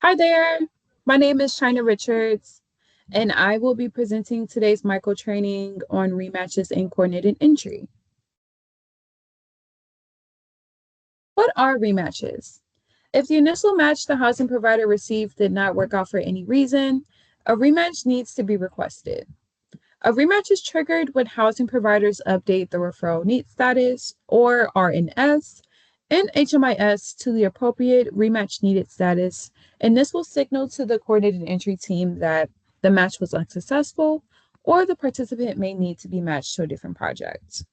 Hi there, my name is China Richards, and I will be presenting today's micro training on rematches and coordinated entry. What are rematches? If the initial match the housing provider received did not work out for any reason, a rematch needs to be requested. A rematch is triggered when housing providers update the referral need status, or RNS, and HMIS to the appropriate rematch needed status, and this will signal to the coordinated entry team that the match was unsuccessful or the participant may need to be matched to a different project.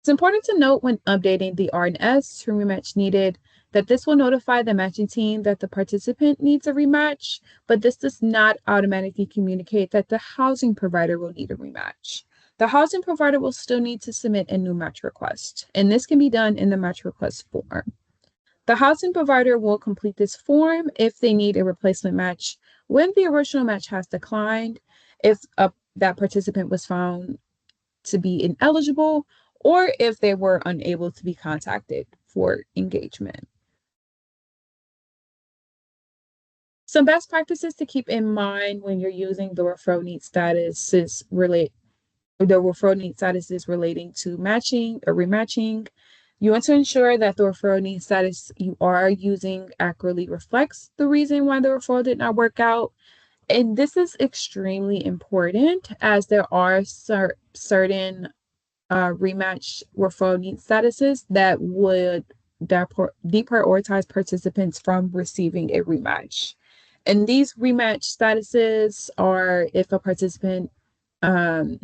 It's important to note when updating the RNS to rematch needed that this will notify the matching team that the participant needs a rematch, but this does not automatically communicate that the housing provider will need a rematch. The housing provider will still need to submit a new match request, and this can be done in the match request form. The housing provider will complete this form if they need a replacement match when the original match has declined, if that participant was found to be ineligible, or if they were unable to be contacted for engagement. Some best practices to keep in mind when you're using the referral need status is relating to matching or rematching. You want to ensure that the referral need status you are using accurately reflects the reason why the referral did not work out. And this is extremely important as there are certain rematch referral need statuses that would deprioritize participants from receiving a rematch. And these rematch statuses are if a participant um,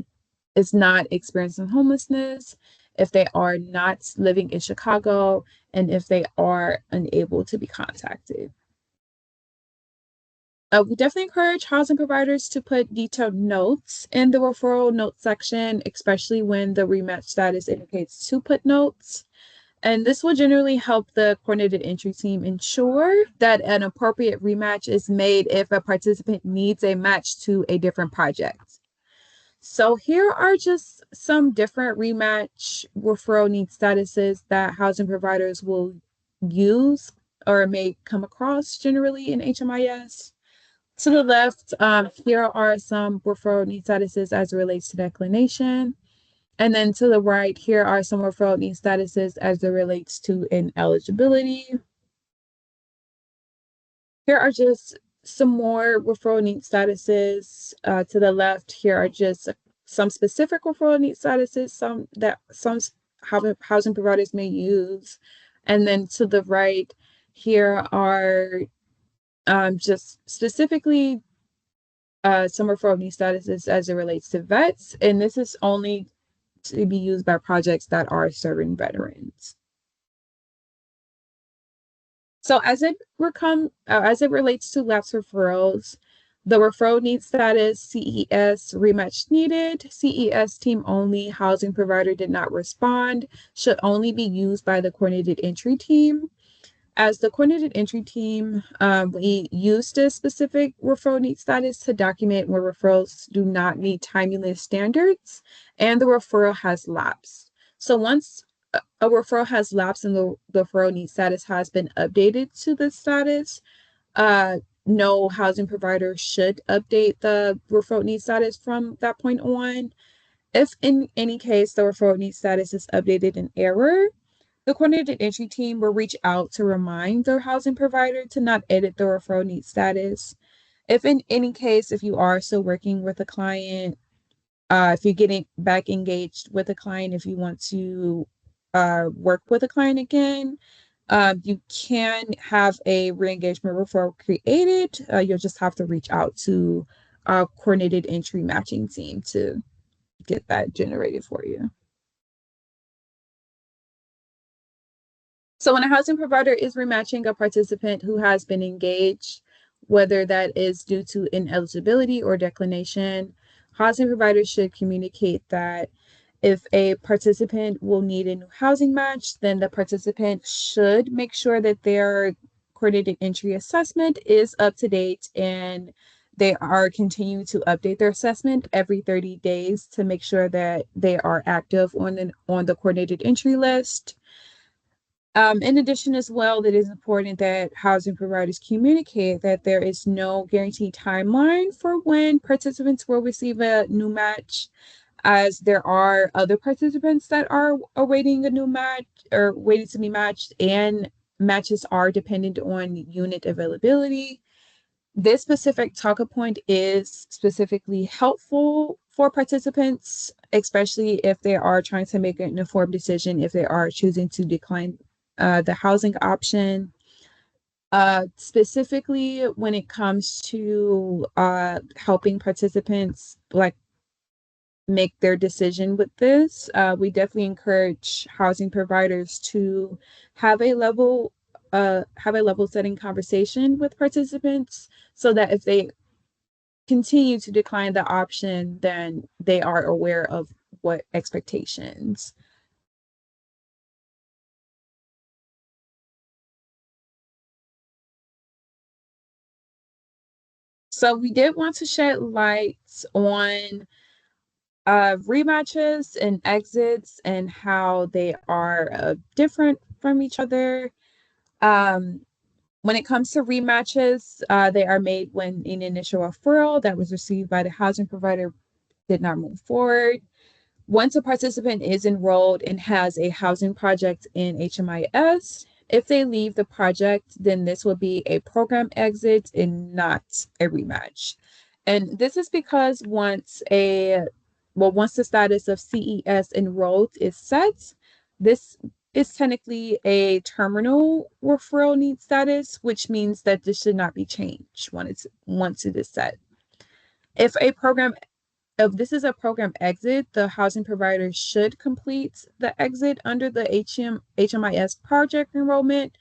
is not experiencing homelessness, if they are not living in Chicago, and if they are unable to be contacted. We definitely encourage housing providers to put detailed notes in the referral note section, especially when the rematch status indicates to put notes. And this will generally help the coordinated entry team ensure that an appropriate rematch is made if a participant needs a match to a different project. So here are just some different rematch referral need statuses that housing providers will use or may come across generally in HMIS. To the left, here are some referral need statuses as it relates to declination. And then to the right, here are some referral need statuses as it relates to ineligibility. Here are just some more referral need statuses. To the left, here are just some specific referral need statuses, some housing providers may use. And then to the right, here are just specifically some referral need statuses as it relates to vets, and this is only to be used by projects that are serving veterans. So as it relates to lapse referrals, the referral need status CES rematch needed, CES team only, housing provider did not respond, should only be used by the coordinated entry team. As the coordinated entry team, we use this specific referral need status to document where referrals do not meet timeliness standards and the referral has lapsed. So once a referral has lapsed and the referral need status has been updated to the status, no housing provider should update the referral need status from that point on. If in any case the referral need status is updated in error, the coordinated entry team will reach out to remind their housing provider to not edit the referral need status. If in any case, if you are still working with a client, if you're getting back engaged with a client, if you want to work with a client again, you can have a re-engagement referral created. You'll just have to reach out to our coordinated entry matching team to get that generated for you. So when a housing provider is rematching a participant who has been engaged, whether that is due to ineligibility or declination, housing providers should communicate that if a participant will need a new housing match, then the participant should make sure that their coordinated entry assessment is up to date and they are continuing to update their assessment every 30 days to make sure that they are active on the coordinated entry list. In addition, as well, it is important that housing providers communicate that there is no guaranteed timeline for when participants will receive a new match, as there are other participants that are awaiting a new match or waiting to be matched, and matches are dependent on unit availability. This specific talking point is specifically helpful for participants, especially if they are trying to make an informed decision, if they are choosing to decline the housing option. Specifically, when it comes to helping participants like make their decision with this, we definitely encourage housing providers to have a level setting conversation with participants so that if they continue to decline the option, then they are aware of what expectations. So we did want to shed light on rematches and exits and how they are different from each other. Um, when it comes to rematches, they are made when an initial referral that was received by the housing provider did not move forward. Once a participant is enrolled and has a housing project in HMIS, if they leave the project, then this will be a program exit and not a rematch. And this is because once the status of CES enrolled is set, this is technically a terminal referral need status, which means that this should not be changed once it is set. If a program if this is a program exit, the housing provider should complete the exit under the HMIS project enrollment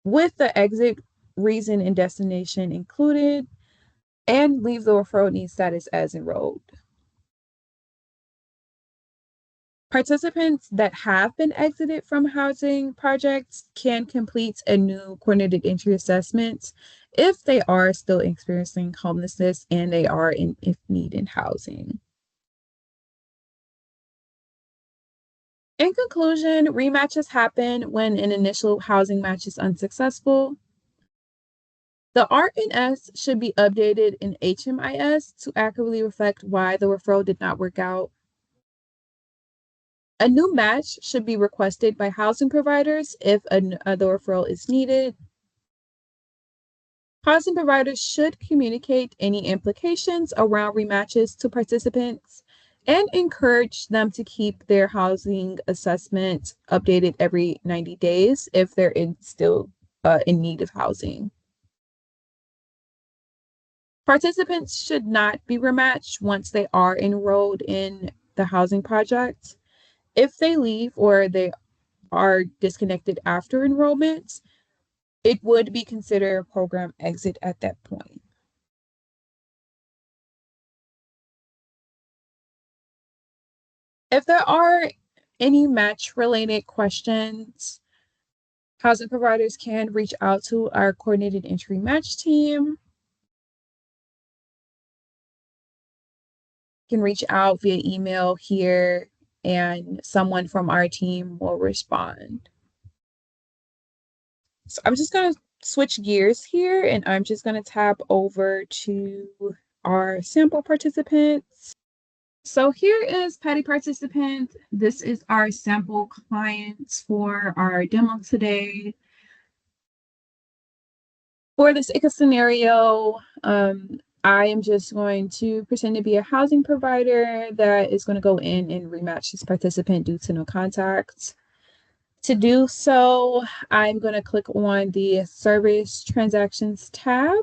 with the exit reason and destination included and leave the referral need status as enrolled. Participants that have been exited from housing projects can complete a new coordinated entry assessment if they are still experiencing homelessness and they are in if need in housing. In conclusion, rematches happen when an initial housing match is unsuccessful. The RNS should be updated in HMIS to accurately reflect why the referral did not work out. A new match should be requested by housing providers if the referral is needed. Housing providers should communicate any implications around rematches to participants and encourage them to keep their housing assessment updated every 90 days if they're still in need of housing. Participants should not be rematched once they are enrolled in the housing project. If they leave or they are disconnected after enrollment, it would be considered a program exit at that point. If there are any match related questions, housing providers can reach out to our coordinated entry match team. Can reach out via email here and someone from our team will respond. So I'm just going to switch gears here and I'm just going to tab over to our sample participants. So here is Patty participant. This is our sample clients for our demo today. For this ICA scenario, I am just going to pretend to be a housing provider that is going to go in and rematch this participant due to no contact. To do so, I'm going to click on the Service Transactions tab.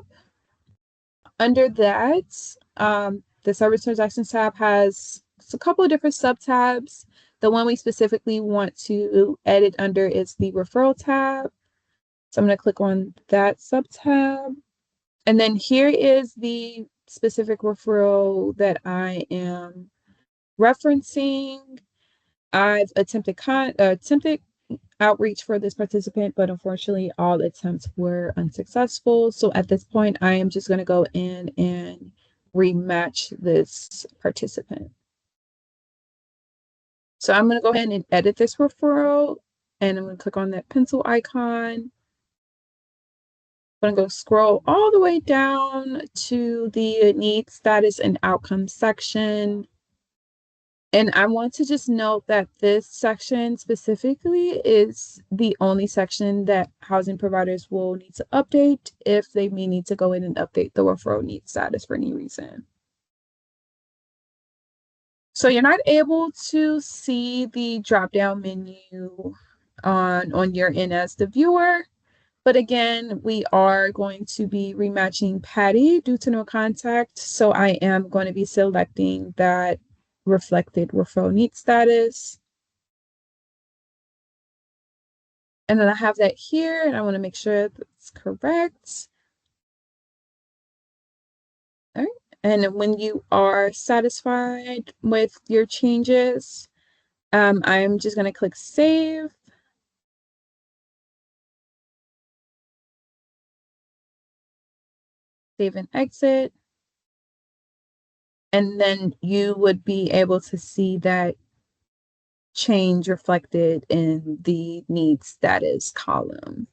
Under that, the Service Transactions tab has a couple of different subtabs. The one we specifically want to edit under is the Referral tab. So I'm going to click on that subtab. And then here is the specific referral that I am referencing. I've attempted outreach for this participant, but unfortunately all attempts were unsuccessful. So at this point, I am just going to go in and rematch this participant. So I'm going to go ahead and edit this referral. And I'm going to click on that pencil icon. I'm going to go scroll all the way down to the need status and outcome section. And I want to just note that this section specifically is the only section that housing providers will need to update if they may need to go in and update the referral need status for any reason. So you're not able to see the drop-down menu on your end as the viewer. But again, we are going to be rematching Patty due to no contact. So I am going to be selecting that reflected referral need status. And then I have that here, and I want to make sure that's correct. All right. And when you are satisfied with your changes, I'm just going to click save. Save and exit. And then you would be able to see that change reflected in the need status column.